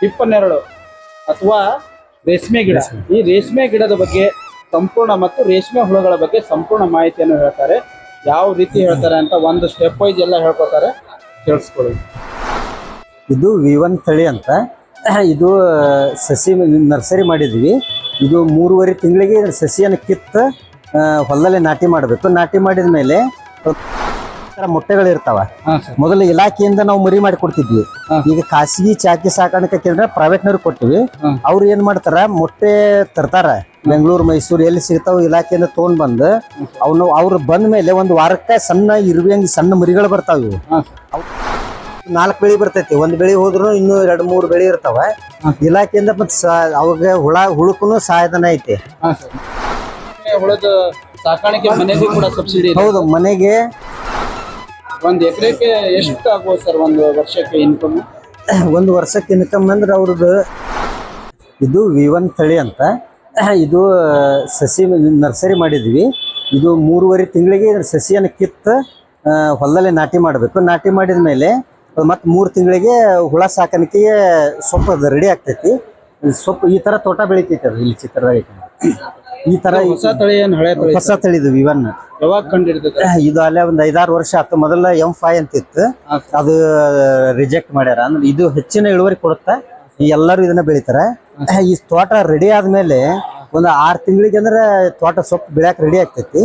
12 ಅಥವಾ ರೇಷ್ಮೆ ಗಿಡ. ಈ ರೇಷ್ಮೆ ಗಿಡದ ಬಗ್ಗೆ ಸಂಪೂರ್ಣ ಮತ್ತು ರೇಷ್ಮೆ ಹುಳುಗಳ ಬಗ್ಗೆ ಸಂಪೂರ್ಣ ಮಾಹಿತಿಯನ್ನು ಹೇಳ್ತಾರೆ. ಯಾವ ರೀತಿ ಹೇಳ್ತಾರೆ ಅಂತ ಒಂದು ಸ್ಟೆಪ್ ವೈಸ್ ಎಲ್ಲ ಹೇಳ್ಕೊತಾರೆ, ಕೇಳಿಸ್ಕೊಳ್ಳಿ. ಇದು V1 ತಳಿ ಅಂತ. ಇದು ಸಸಿ ನರ್ಸರಿ ಮಾಡಿದ್ವಿ. ಇದು 3.5 ತಿಂಗಳಿಗೆ ಸಸಿಯನ್ನು ಕಿತ್ತು ಹೊಲದಲ್ಲಿ ನಾಟಿ ಮಾಡಬೇಕು. ನಾಟಿ ಮಾಡಿದ ಮೇಲೆ ಮೊಟ್ಟೆಗಳಿರ್ತಾವ. ಮೊದಲು ಇಲಾಖೆಯಿಂದ ನಾವು ಮರಿ ಮಾಡಿ ಕೊಡ್ತಿದ್ವಿ. ಈಗ ಖಾಸಗಿ ಚಾಕಿ ಸಾಕಾಣಿಕೆ ಕೇಂದ್ರ ಪ್ರೈವೇಟ್ನವ್ರಿಗೆ ಕೊಟ್ಟಿವಿ. ಅವ್ರು ಏನ್ ಮಾಡ್ತಾರ, ಮೊಟ್ಟೆ ತರ್ತಾರ ಬೆಂಗಳೂರು ಮೈಸೂರು ಎಲ್ಲಿ ಸಿಗ್ತಾವ ಇಲಾಖೆಯಿಂದ ತೊಗೊಂಡ್ ಬಂದು ಅವ್ರು ಬಂದ ಮೇಲೆ ಒಂದು ವಾರಕ್ಕೆ ಸಣ್ಣ ಇರುವಂಗೆ ಸಣ್ಣ ಮರಿಗಳು ಬರ್ತಾವ. ಇವು 4 ಬೆಳಿ ಬರ್ತೈತಿ. ಒಂದ್ ಬೆಳಿ ಹೋದ್ರು ಇನ್ನೂ 2-3 ಬೆಳಿ ಇರ್ತಾವ. ಇಲಾಖೆಯಿಂದ ಮತ್ತೆ ಅವಾಗ ಹುಳುಕುನು ಸಹಾಯಧನ ಐತಿ. ಹುಳದ ಸಾಕಾಣಿಕೆ ಮನೆಗೂ ಕೂಡ ಸಬ್ಸಿಡಿ. ಹೌದು, ಮನೆಗೆ ಒಂದ್ ಎಕರೆಗೆ ಎಷ್ಟು ಆಗ್ಬೋದು ಸರ್ ಒಂದು ವರ್ಷಕ್ಕೆ ಇನ್ಕಮ್? ಒಂದು ವರ್ಷಕ್ಕೆ ಇನ್ಕಮ್ ಅಂದ್ರೆ ಅವ್ರದ್ದು ಇದು V1 ತಳಿ ಅಂತ. ಇದು ಸಸಿ ನರ್ಸರಿ ಮಾಡಿದ್ವಿ. ಇದು 3.5 ತಿಂಗಳಿಗೆ ಸಸಿಯನ್ನು ಕಿತ್ತು ಹೊಲದಲ್ಲಿ ನಾಟಿ ಮಾಡಬೇಕು. ನಾಟಿ ಮಾಡಿದ ಮೇಲೆ ಮತ್ತೆ 3 ತಿಂಗಳಿಗೆ ಹುಳ ಸಾಕಾಣಿಕೆಗೆ ಸೊಪ್ಪು ರೆಡಿ ಆಗ್ತೈತಿ. ಸೊಪ್ಪು ಈ ತರ ತೋಟ ಬೆಳಿತೈತಿ. ಅದು ಇಲ್ಲಿ ಚಿತ್ರದಾಗ ಈ ತರ ಹೊಸ ತಳಿ ಏನು ಹಳೆ ತಳಿ? ಹೊಸ ತಳಿ ಇದು V1. ಯಾವಾಗ ಕಂಡಿರ್ತದೆ ಇದು ಅಲ್ಲೇ ಒಂದು 5-6 ವರ್ಷ ಆಯ್ತು. ಮೊದಲ M5 ಅಂತ ಇತ್ತು, ಅದು ರಿಜೆಕ್ಟ್ ಮಾಡ್ಯಾರ. ಅಂದ್ರೆ ಇದು ಹೆಚ್ಚಿನ ಇಳುವರಿ ಕೊಡುತ್ತಾ, ಎಲ್ಲರೂ ಇದನ್ನ ಬೆಳಿತಾರ. ಈ ತೋಟ ರೆಡಿ ಆದ್ಮೇಲೆ ಒಂದು 6 ತಿಂಗಳಿಗೆ ಅಂದ್ರೆ ತೋಟ ಸೊಪ್ಪು ಬೆಳ್ಯಾಕ ರೆಡಿ ಆಗ್ತೈತಿ.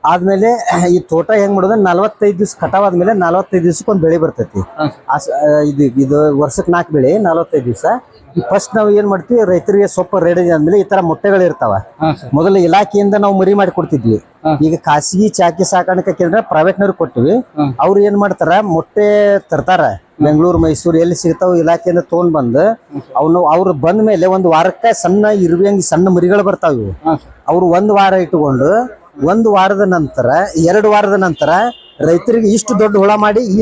ಆದ್ಮೇಲೆ ಈ ತೋಟ ಹೆಂಗ್ ಮಾಡೋದು, 45 ದಿವ್ಸ ಕಟಾವ್ ಆದ್ಮೇಲೆ 45 ದಿವ್ಸಕ್ಕೆ ಒಂದು ಬೆಳೆ ಬರ್ತೈತಿ. ಇದು ವರ್ಷಕ್ಕೆ 4 ಬೆಳೆ, 45 ದಿವಸ. ಫಸ್ಟ್ ನಾವು ಏನ್ ಮಾಡ್ತೀವಿ, ರೈತರಿಗೆ ಸೊಪ್ಪು ರೆಡಿ ಆದ್ಮೇಲೆ ಈ ತರ ಮೊಟ್ಟೆಗಳು ಇರ್ತಾವ. ಮೊದಲು ಇಲಾಖೆಯಿಂದ ನಾವು ಮರಿ ಮಾಡಿ ಕೊಡ್ತಿದ್ವಿ. ಈಗ ಖಾಸಗಿ ಚಾಕಿ ಸಾಕಾಣಿಕೆ ಕೇಂದ್ರ ಪ್ರೈವೇಟ್ನವ್ರಿಗೆ ಕೊಟ್ಟಿವಿ. ಅವ್ರು ಏನ್ ಮಾಡ್ತಾರ, ಮೊಟ್ಟೆ ತರ್ತಾರ ಬೆಂಗಳೂರು ಮೈಸೂರು ಎಲ್ಲಿ ಸಿಗ್ತಾವ ಇಲಾಖೆಯಿಂದ ತೊಗೊಂಡ್ ಬಂದು ಅವ್ರು ಬಂದ ಮೇಲೆ ಒಂದು ವಾರಕ್ಕೆ ಸಣ್ಣ ಇರುವಂಗೆ ಸಣ್ಣ ಮರಿಗಳು ಬರ್ತಾವ. ಇವು ಅವ್ರು 1 ವಾರ ಇಟ್ಟುಕೊಂಡು 1 ವಾರದ ನಂತರ 2 ವಾರದ ನಂತರ ರೈತರಿಗೆ ಇಷ್ಟು ದೊಡ್ಡ ಹುಳ ಮಾಡಿ ಈ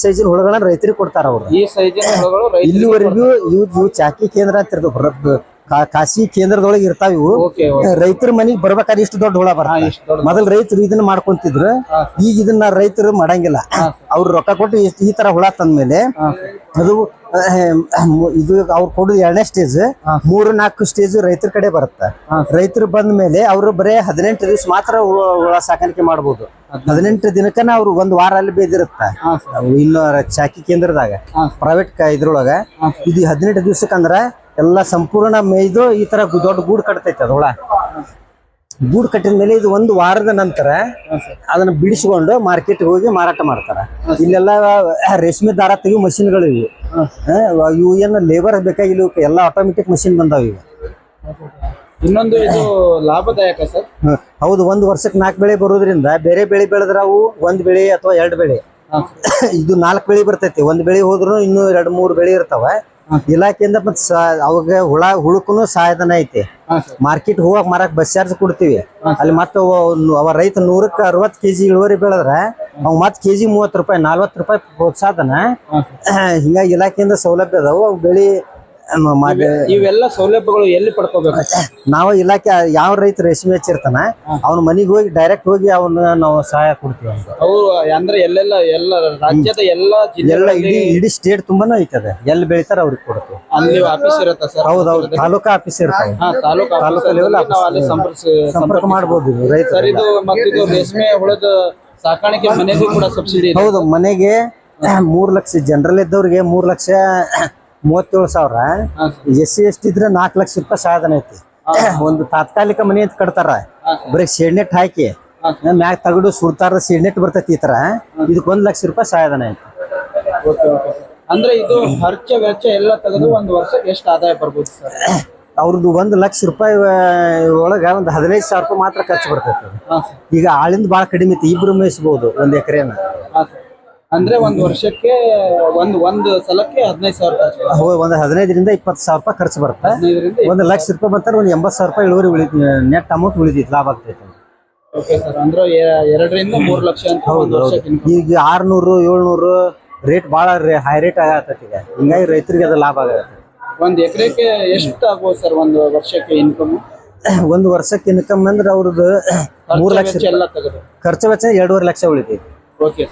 ಸೈಜಿನ ಹುಳಗಳನ್ನ ರೈತರಿಗೆ ಕೊಡ್ತಾರ. ಅವ್ರು ಈ ಸೈಜಿನ ಹುಳುಗಳು ಇಲ್ಲಿವರೆಗೂ ಇವು ಚಾಕಿ ಕೇಂದ್ರ ಅಂತ ಇರ್ತದೆ, ಖಾಸಗಿ ಕೇಂದ್ರದೊಳಗೆ ಇರ್ತಾವ. ಇವು ರೈತರ ಮನೆಗೆ ಬರ್ಬೇಕಾದ್ರೆ ಇಷ್ಟು ದೊಡ್ಡ ಹುಳ ಬರ್ತಾವ. ಮೊದಲು ರೈತರು ಇದನ್ನ ಮಾಡ್ಕೊಂತಿದ್ರು, ಈಗ ಇದನ್ನ ರೈತರು ಮಾಡಂಗಿಲ್ಲ. ಅವ್ರು ರೊಕ್ಕ ಕೊಟ್ಟು ಈ ತರ ಹುಳ ತಂದ್ಮೇಲೆ ಅದು ಇದು ಅವ್ರು ಕೊಡುದು 2ನೇ ಸ್ಟೇಜ್. 3-4 ಸ್ಟೇಜ್ ರೈತರ ಕಡೆ ಬರುತ್ತೆ. ರೈತರು ಬಂದ ಮೇಲೆ ಅವರು ಬರೇ 18 ದಿವಸ ಮಾತ್ರ ಹುಳ ಸಾಕಾಣಿಕೆ ಮಾಡ್ಬೋದು. 18 ದಿನಕ್ಕನ ಅವ್ರು 1 ವಾರ ಅಲ್ಲಿ ಬೇದಿರುತ್ತೆ. ಇನ್ನು ಚಾಕಿ ಕೇಂದ್ರದಾಗ ಪ್ರೈವೇಟ್ ಇದ್ರೊಳಗ ಇದು 18 ದಿವ್ಸಕ್ಕಂದ್ರ ಎಲ್ಲ ಸಂಪೂರ್ಣ ಮೇಯ್ದು ಈ ತರ ದೊಡ್ಡ ಗೂಡು ಕಟ್ತೈತಿ. ಅದು ಹುಳ ಗೂಡು ಕಟ್ಟಿದ ಮೇಲೆ ಇದು 1 ವಾರದ ನಂತರ ಅದನ್ನ ಬಿಡಿಸ್ಕೊಂಡು ಮಾರ್ಕೆಟ್ಗೆ ಹೋಗಿ ಮಾರಾಟ ಮಾಡ್ತಾರ. ಇಲ್ಲೆಲ್ಲ ರೇಷ್ಮೆ ದಾರ ತೆಗಿಯೋ ಮಷಿನ್ಗಳು ಇವು ಏನು ಲೇಬರ್ ಬೇಕಾಗಿಲ್ಲ, ಎಲ್ಲ ಆಟೋಮೆಟಿಕ್ ಮಷಿನ್ ಬಂದಾವ. ಇವು ಇನ್ನೊಂದು ಇದು ಲಾಭದಾಯಕ ಸರ್. ಹೌದು, 1 ವರ್ಷಕ್ಕೆ 4 ಬೆಳೆ ಬರೋದ್ರಿಂದ ಬೇರೆ ಬೆಳೆ ಬೆಳೆದ್ರ ಅವು 1 ಬೆಳೆ ಅಥವಾ 2 ಬೆಳೆ. ಇದು 4 ಬೆಳೆ ಬರ್ತೈತಿ. 1 ಬೆಳೆ ಹೋದ್ರು ಇನ್ನೂ 2-3 ಬೆಳೆ ಇರ್ತಾವ. ಇಲಾಖೆಯಿಂದ ಮತ್ತೆ ಅವಾಗ ಹುಳುಕುನು ಸಹಾಯಧನ ಐತಿ. ಮಾರ್ಕೆಟ್ ಹೋಗಕ್ ಮಾರಕ್ ಬಸ್ ಚಾರ್ಜ್ ಕೊಡ್ತೀವಿ. ಅಲ್ಲಿ ಮತ್ತೆ ಅವ ರೈತ 100ಕ್ಕೆ 60 ಕೆಜಿ ಇಳುವರಿ ಬೆಳೆದ್ರ ಅವ್ ಮತ್ ಕೆಜಿ 30 ರೂಪಾಯಿ 40 ರೂಪಾಯಿ ಪ್ರೋತ್ಸಾಹನ. ಹಿಂಗಾಗಿ ಇಲಾಖೆಯಿಂದ ಸೌಲಭ್ಯ ಅದಾವು. ಅವು ಬೆಳಿ ಇವೆಲ್ಲ ಸೌಲಭ್ಯಗಳು ಎಲ್ಲಿ ಪಡ್ಕೋಬೇಕು? ನಾವು ಇಲಾಖೆ ಯಾವ ರೈತ ರೇಷ್ಮೆ ಹಚ್ಚಿರ್ತಾನ ಅವ್ನ ಮನೆಗೆ ಹೋಗಿ ಡೈರೆಕ್ಟ್ ಹೋಗಿ ಅವನ್ನ ನಾವು ಸಹಾಯ ಕೊಡ್ತೀವಿ. ಅವ್ರು ಅಂದ್ರೆ ಎಲ್ಲ ರಾಜ್ಯದ ಎಲ್ಲ ಇಡೀ ಸ್ಟೇಟ್ ತುಂಬಾನು ಐತದೆ. ಎಲ್ಲಿ ಬೆಳಿತಾರ ಅವ್ರಿಗೆ ಕೊಡ್ತೀವಿ. ಅಲ್ಲಿ ಆಫೀಸ್ ಇರುತ್ತೆ ಸರ್? ಹೌದೌದು, ತಾಲೂಕಾ ಆಫೀಸ್ ಇರ್ತಾವೆ. ತಾಲೂಕಾ ಲೆವೆಲ್ ಸಂಪರ್ಕ ಮಾಡ್ಬೋದು ರೈತ. ಇದು ಮತ್ತು ರೇಷ್ಮೆ ಹುಳದ ಸಾಕಾಣಿಕೆ ಮನೆಗೂ ಕೂಡ ಸಬ್ಸಿಡಿ? ಹೌದು, ಮನೆಗೆ 3 ಲಕ್ಷ ಜನರಲ್ ಇದ್ದವ್ರಿಗೆ 3,37,000. SC ST ಇದ್ರೆ 4 ಲಕ್ಷ ರೂಪಾಯಿ ಸಹಾಯಧನ ಐತಿ. ಒಂದು ತಾತ್ಕಾಲಿಕ ಮನೆ ಅಂತ ಕಟ್ತಾರ, ಬರೀ ಶೇಡ್ನೆಟ್ ಹಾಕಿ ಮ್ಯಾಗ ತಗಡು ಸುಡ್ತಾರ, ಶೇಡ್ನೆಟ್ ಬರ್ತೈತಿ. ಈ ತರ ಇದಕ್ಕೆ 1 ಲಕ್ಷ ರೂಪಾಯಿ ಸಹಾಯಧನ ಐತಿ. ಅಂದ್ರೆ ಇದು ಖರ್ಚು ವೆಚ್ಚ ಎಲ್ಲ ತೆಗೆದು 1 ವರ್ಷಕ್ಕೆ ಎಷ್ಟು ಆದಾಯ ಬರ್ಬೋದು ಸರ್? ಅವ್ರದ್ದು 1 ಲಕ್ಷ ರೂಪಾಯಿ ಒಳಗ ಒಂದು 15,000 ರೂಪಾಯಿ ಮಾತ್ರ ಖರ್ಚು ಬರ್ತೈತಿ. ಈಗ ಆಳಿಂದ ಬಹಳ ಕಡಿಮೆ ಐತಿ, 2 ಮೇಯಿಸಬಹುದು 1 ಎಕರೆನ. ಅಂದ್ರೆ 1 ವರ್ಷಕ್ಕೆ ಒಂದು ಸಲಕ್ಕೆ 15,000 ಖರ್ಚು. ಒಂದು 15ರಿಂದ 20,000 ರೂಪಾಯಿ ಖರ್ಚು ಬರುತ್ತೆ. 1 ಲಕ್ಷ ರೂಪಾಯಿ ಬಂತಾರೆ, ಒಂದು 80,000 ರೂಪಾಯಿ ಇಳುವರಿ ನೆಟ್ ಅಮೌಂಟ್ ಉಳಿದೈತಿ, ಲಾಭ ಆಗ್ತೈತಿ. ಅಂದ್ರೆ 2ರಿಂದ 3 ಲಕ್ಷ ಅಂತ. ಈಗ 600-700 ರೇಟ್ ಬಹಳ ಹೈ ರೇಟ್ ಆಗತೈತಿ. ಈಗ ಹಿಂಗಾಗಿ ರೈತರಿಗೆ ಅದು ಲಾಭ ಆಗತ್ತೆ. 1 ಎಕರೆಗೆ ಎಷ್ಟು ಆಗ್ಬೋದು ಸರ್ 1 ವರ್ಷಕ್ಕೆ ಇನ್ಕಮ್? 1 ವರ್ಷಕ್ಕೆ ಇನ್ಕಮ್ ಅಂದ್ರೆ ಅವ್ರದ್ದು 3 ಲಕ್ಷ ಎಲ್ಲ ತೆಗೆದು ಖರ್ಚು ವೆಚ್ಚ 2.5 ಲಕ್ಷ ಉಳಿತೈತಿ. ಓಕೆ.